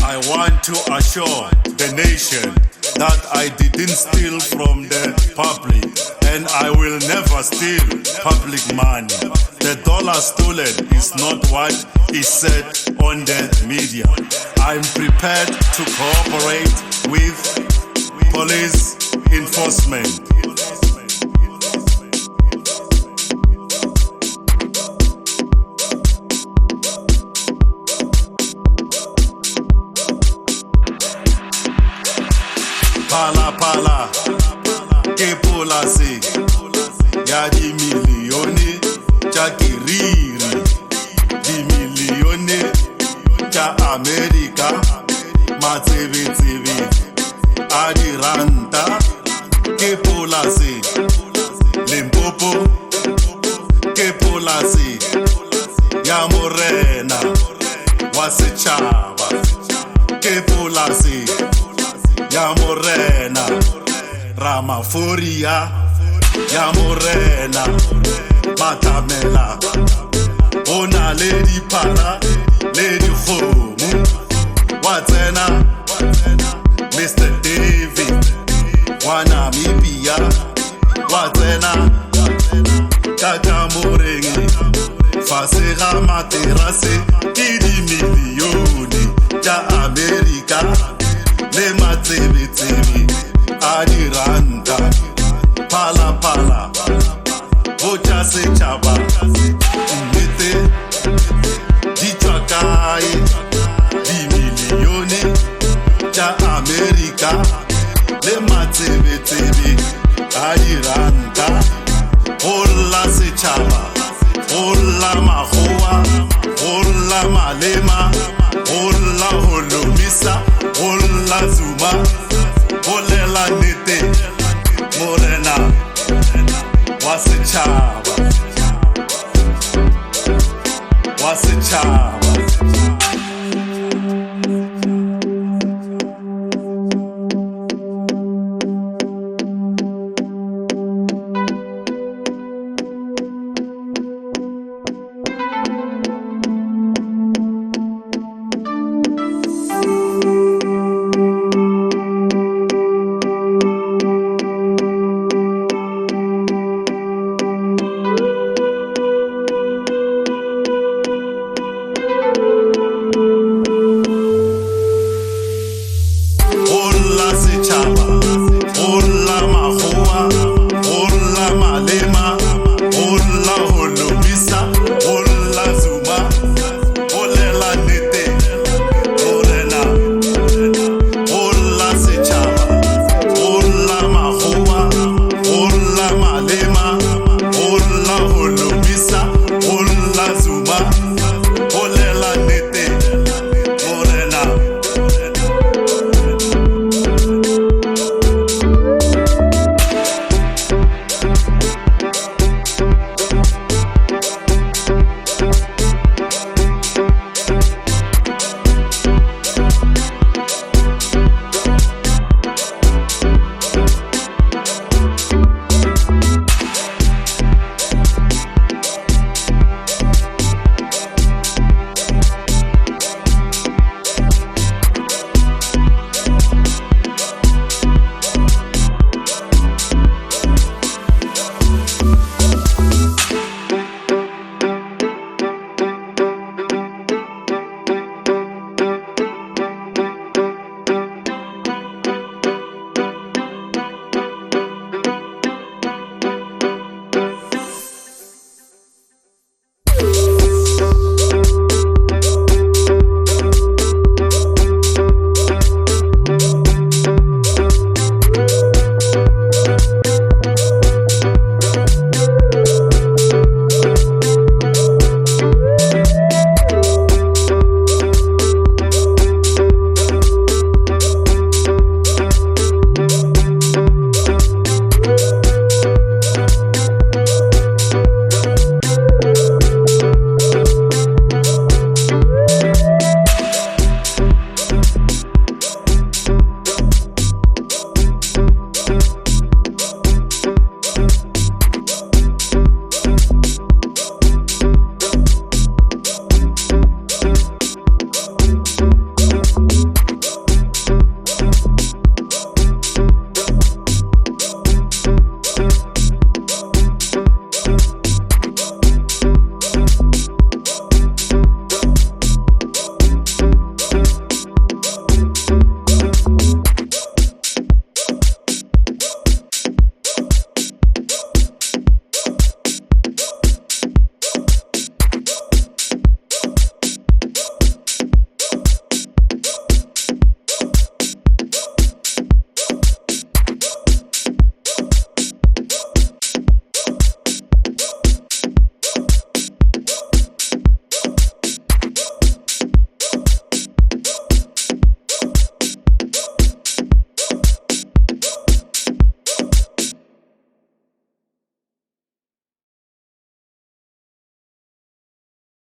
I want to assure the nation that I didn't steal from the public, and I will never steal public money. The dollar stolen is not what is said on the media. I'm prepared to cooperate with police enforcement. Phala Phala ke polase ya dimilione tša keriri, dimilione tša Amerika, matsebetsebe a diranta. Ke polase Limpopo, ke polase ya morena wa setšhaba, ke polase ya morena Ramaforia, ya morena Matamela. Ona le diphala le dikgomo wa tsena Mr. David wa Namibia, wa tsena ka Kamoreng fase ga materase ke dimilione tša Amerika le matsebetsebe a diranta. Phala Phala go tša setšhaba, nnete di tšwa kae? Dimilione tša Amerika le matsebetsebe a diranta. Go lla setšhaba, go lla makgowa, go lla malema, go lla holomisa, go lla zuma, go lela nnete morena wa setšhaba, wa setšhaba.